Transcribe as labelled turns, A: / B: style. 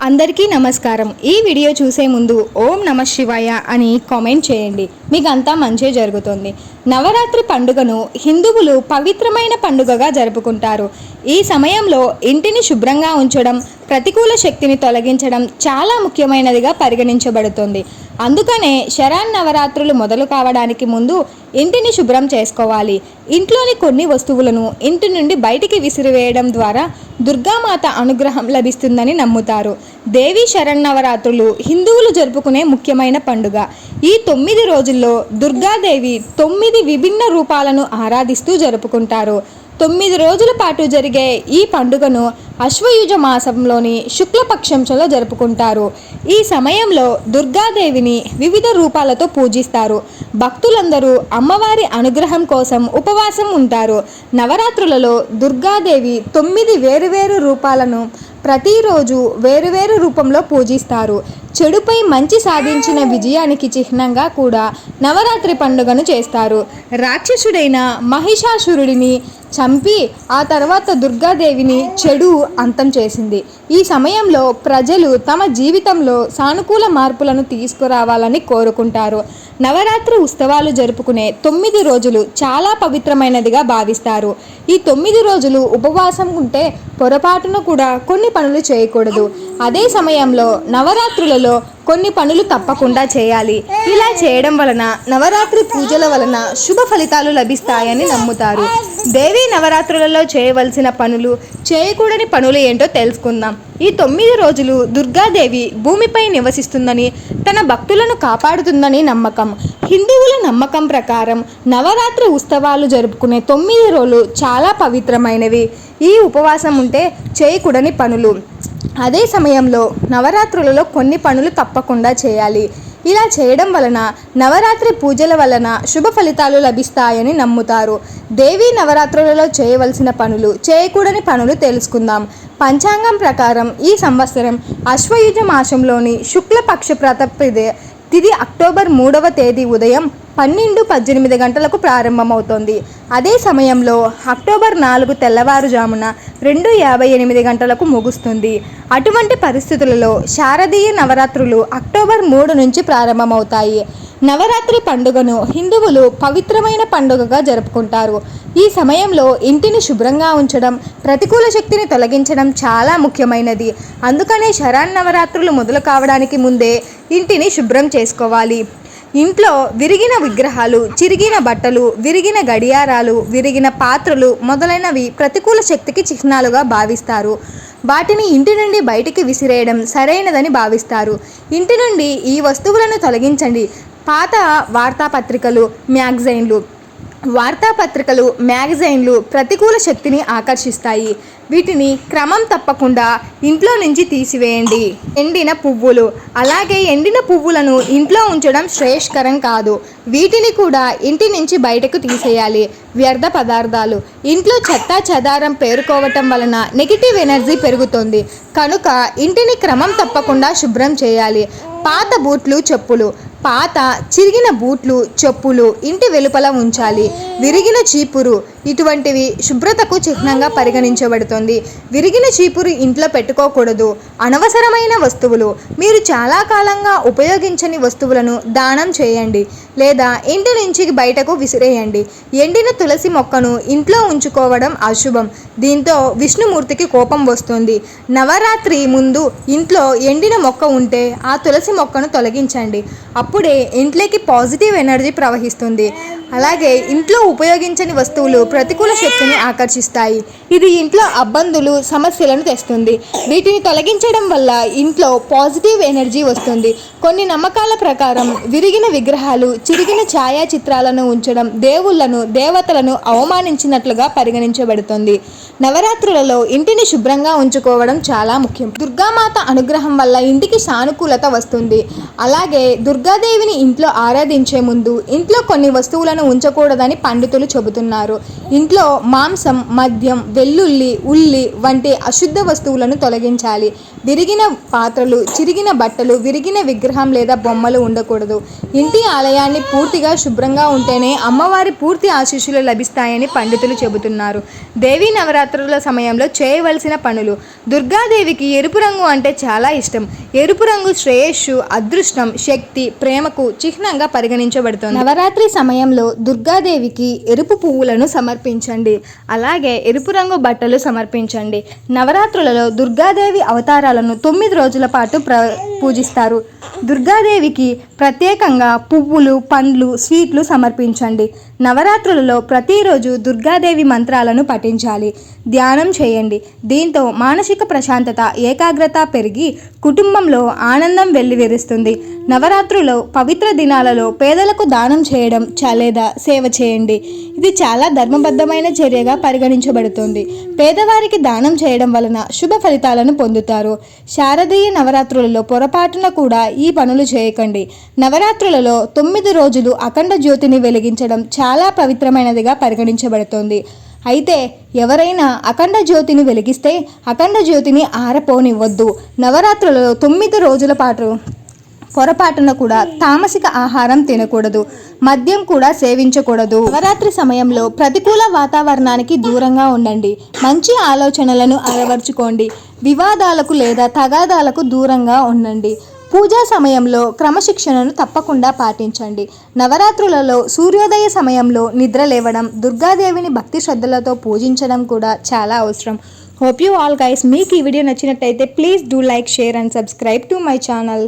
A: అందరికీ నమస్కారం। ఈ వీడియో చూసే ముందు ఓం నమ శివాయ అని కామెంట్ చేయండి, మీకు అంతా మంచి జరుగుతుంది। నవరాత్రి పండుగను హిందువులు పవిత్రమైన పండుగగా జరుపుకుంటారు। ఈ సమయంలో ఇంటిని శుభ్రంగా ఉంచడం, ప్రతికూల శక్తిని తొలగించడం చాలా ముఖ్యమైనదిగా పరిగణించబడుతుంది। అందుకనే శరన్నవరాత్రులు మొదలు కావడానికి ముందు ఇంటిని శుభ్రం చేసుకోవాలి। ఇంట్లోని కొన్ని వస్తువులను ఇంటి నుండి బయటికి విసిరివేయడం ద్వారా దుర్గామాత అనుగ్రహం లభిస్తుందని నమ్ముతారు। దేవి శరన్నవరాత్రులు హిందువులు జరుపుకునే ముఖ్యమైన పండుగ। ఈ 9 రోజుల్లో దుర్గాదేవి 9 విభిన్న రూపాలను ఆరాధిస్తూ జరుపుకుంటారు। 9 రోజుల పాటు జరిగే ఈ పండుగను అశ్వయుజ మాసంలోని శుక్లపక్షంలో జరుపుకుంటారు। ఈ సమయంలో దుర్గాదేవిని వివిధ రూపాలతో పూజిస్తారు। భక్తులందరూ అమ్మవారి అనుగ్రహం కోసం ఉపవాసం ఉంటారు। నవరాత్రులలో దుర్గాదేవి 9 వేరువేరు రూపాలను ప్రతిరోజు వేరువేరు రూపంలో పూజిస్తారు। చెడుపై మంచి సాధించిన విజయానికి చిహ్నంగా కూడా నవరాత్రి పండుగను చేస్తారు। రాక్షసుడైన మహిషాసురుడిని చంపి ఆ తర్వాత దుర్గాదేవిని చెడు అంతం చేసింది। ఈ సమయంలో ప్రజలు తమ జీవితంలో సానుకూల మార్పులను తీసుకురావాలని కోరుకుంటారు। నవరాత్రి ఉత్సవాలు జరుపుకునే 9 రోజులు చాలా పవిత్రమైనదిగా భావిస్తారు। ఈ 9 రోజులు ఉపవాసం ఉంటే పొరపాటున కూడా కొన్ని పనులు చేయకూడదు। అదే సమయంలో నవరాత్రులలో కొన్ని పనులు తప్పకుండా చేయాలి। ఇలా చేయడం వలన నవరాత్రి పూజల వలన శుభ ఫలితాలు లభిస్తాయని నమ్ముతారు। దేవి నవరాత్రులలో చేయవలసిన పనులు, చేయకూడని పనులు ఏంటో తెలుసుకుందాం। ఈ 9 రోజులు దుర్గాదేవి భూమిపై నివసిస్తుందని, తన భక్తులను కాపాడుతుందని నమ్మకం। హిందువుల నమ్మకం ప్రకారం నవరాత్రి ఉత్సవాలు జరుపుకునే 9 రోజులు చాలా పవిత్రమైనవి। ఈ ఉపవాసం ఉంటే చేయకూడని పనులు, అదే సమయంలో నవరాత్రులలో కొన్ని పనులు తప్పకుండా చేయాలి। ఇలా చేయడం వలన నవరాత్రి పూజల వలన శుభ ఫలితాలు లభిస్తాయని నమ్ముతారు। దేవి నవరాత్రులలో చేయవలసిన పనులు, చేయకూడని పనులు తెలుసుకుందాం। పంచాంగం ప్రకారం ఈ సంవత్సరం అశ్వయుజ మాసంలోని శుక్లపక్ష ప్రతప్రదే తిథి అక్టోబర్ 3వ తేదీ ఉదయం 12:18 గంటలకు ప్రారంభమవుతోంది। అదే సమయంలో అక్టోబర్ 4 తెల్లవారుజామున 2:58 గంటలకు ముగుస్తుంది। అటువంటి పరిస్థితులలో శారదీయ నవరాత్రులు అక్టోబర్ 3 నుంచి ప్రారంభమవుతాయి। నవరాత్రి పండుగను హిందువులు పవిత్రమైన పండుగగా జరుపుకుంటారు। ఈ సమయంలో ఇంటిని శుభ్రంగా ఉంచడం, ప్రతికూల శక్తిని తొలగించడం చాలా ముఖ్యమైనది। అందుకనే శరన్నవరాత్రులు మొదలు కావడానికి ముందే ఇంటిని శుభ్రం చేసుకోవాలి। ఇంట్లో విరిగిన విగ్రహాలు, చిరిగిన బట్టలు, విరిగిన గడియారాలు, విరిగిన పాత్రలు మొదలైనవి ప్రతికూల శక్తికి చిహ్నాలుగా భావిస్తారు। వాటిని ఇంటి నుండి బయటికి విసిరేయడం సరైనదని భావిస్తారు। ఇంటి నుండి ఈ వస్తువులను తొలగించండి। పాత వార్తాపత్రికలు, మ్యాగజైన్లు ప్రతికూల శక్తిని ఆకర్షిస్తాయి। వీటిని క్రమం తప్పకుండా ఇంట్లో నుంచి తీసివేయండి। ఎండిన పువ్వులు, అలాగే ఎండిన పువ్వులను ఇంట్లో ఉంచడం శ్రేయస్కరం కాదు, వీటిని కూడా ఇంటి నుంచి బయటకు తీసేయాలి। వ్యర్థ పదార్థాలు, ఇంట్లో చెత్త చెదారం పేరుకోవటం వలన నెగిటివ్ ఎనర్జీ పెరుగుతుంది, కనుక ఇంటిని క్రమం తప్పకుండా శుభ్రం చేయాలి। పాత బూట్లు, చెప్పులు, పాత చిరిగిన బూట్లు, చెప్పులు ఇంటి వెలుపల ఉంచాలి। విరిగిన చీపురు, ఇటువంటివి శుభ్రతకు చిహ్నంగా పరిగణించబడుతుంది। విరిగిన చీపురు ఇంట్లో పెట్టుకోకూడదు। అనవసరమైన వస్తువులు, మీరు చాలా కాలంగా ఉపయోగించని వస్తువులను దానం చేయండి లేదా ఇంటి నుంచి బయటకు విసిరేయండి। ఎండిన తులసి మొక్కను ఇంట్లో ఉంచుకోవడం అశుభం, దీంతో విష్ణుమూర్తికి కోపం వస్తుంది। నవరాత్రి ముందు ఇంట్లో ఎండిన మొక్క ఉంటే ఆ తులసి మొక్కను తొలగించండి, అప్పుడే ఇంట్లోకి పాజిటివ్ ఎనర్జీ ప్రవహిస్తుంది। అలాగే ఇంట్లో ఉపయోగించని వస్తువులు ప్రతికూల శక్తిని ఆకర్షిస్తాయి, ఇది ఇంట్లో ఇబ్బందులు, సమస్యలను తెస్తుంది। వీటిని తొలగించడం వల్ల ఇంట్లో పాజిటివ్ ఎనర్జీ వస్తుంది। కొన్ని నమ్మకాల ప్రకారం విరిగిన విగ్రహాలు, చిరిగిన ఛాయాచిత్రాలను ఉంచడం దేవుళ్లను, దేవతలను అవమానించినట్లుగా పరిగణించబడుతుంది। నవరాత్రులలో ఇంటిని శుభ్రంగా ఉంచుకోవడం చాలా ముఖ్యం। దుర్గామాత అనుగ్రహం వల్ల ఇంటికి సానుకూలత వస్తుంది। అలాగే దుర్గాదేవిని ఇంట్లో ఆరాధించే ముందు ఇంట్లో కొన్ని వస్తువులను ఉంచకూడదని పండితులు చెబుతున్నారు। ఇంట్లో మాంసం, మద్యం, వెల్లుల్లి, ఉల్లి వంటి అశుద్ధ వస్తువులను తొలగించాలి. విరిగిన పాత్రలు, చిరిగిన బట్టలు, విరిగిన విగ్రహం లేదా బొమ్మలు ఉండకూడదు. ఇంటి ఆలయాన్ని పూర్తిగా శుభ్రంగా ఉంటేనే అమ్మవారి పూర్తి ఆశీస్సులు లభిస్తాయని పండితులు చెబుతున్నారు. దేవీ నవరాత్రుల సమయంలో చేయవలసిన పనులు. దుర్గాదేవికి ఎరుపు రంగు అంటే చాలా ఇష్టం. ఎరుపు రంగు శ్రేయస్సు, అదృష్టం, శక్తి, ప్రేమకు చిహ్నంగా పరిగణించబడుతుంది. నవరాత్రి సమయంలో దుర్గాదేవికి ఎరుపు పువ్వులను సమర్పించండి. అలాగే ఎరుపు రంగు బట్టలు సమర్పించండి. నవరాత్రులలో దుర్గాదేవి అవతారాలను 9 రోజుల పాటు పూజిస్తారు. దుర్గాదేవికి ప్రత్యేకంగా పువ్వులు, పండ్లు, స్వీట్లు సమర్పించండి. నవరాత్రులలో ప్రతిరోజు దుర్గాదేవి మంత్రాలను పఠించాలి, ధ్యానం చేయండి. దీంతో మానసిక ప్రశాంతత, ఏకాగ్రత పెరిగి కుటుంబంలో ఆనందం వెల్లివిరుస్తుంది. నవరాత్రులో పవిత్ర దినాలలో పేదలకు దానం చేయడం లేదా సేవ చేయండి. ఇది చాలా ధర్మబద్ధమైన చర్యగా పరిగణించబడుతుంది. పేదవారికి దానం చేయడం వలన శుభ ఫలితాలను పొందుతారు. శారదీయ నవరాత్రులలో పొరపాటున కూడా ఈ పనులు చేయకండి. నవరాత్రులలో 9 రోజులు అఖండ జ్యోతిని వెలిగించడం చాలా పవిత్రమైనదిగా పరిగణించబడుతుంది. అయితే ఎవరైనా అఖండ జ్యోతిని వెలిగిస్తే అఖండ జ్యోతిని ఆరపోనివ్వద్దు. నవరాత్రులలో 9 రోజుల పాటు పొరపాటున కూడా తామసిక ఆహారం తినకూడదు, మద్యం కూడా సేవించకూడదు. నవరాత్రి సమయంలో ప్రతికూల వాతావరణానికి దూరంగా ఉండండి. మంచి ఆలోచనలను అలవర్చుకోండి. వివాదాలకు లేదా తగాదాలకు దూరంగా ఉండండి. పూజా సమయంలో క్రమశిక్షణను తప్పకుండా పాటించండి. నవరాత్రులలో సూర్యోదయ సమయంలో నిద్ర లేవడం, దుర్గాదేవిని భక్తి శ్రద్ధలతో పూజించడం కూడా చాలా అవసరం. హోప్ యూ ఆల్ గైస్, మీకు ఈ వీడియో నచ్చినట్టయితే please do like, share and subscribe to my channel.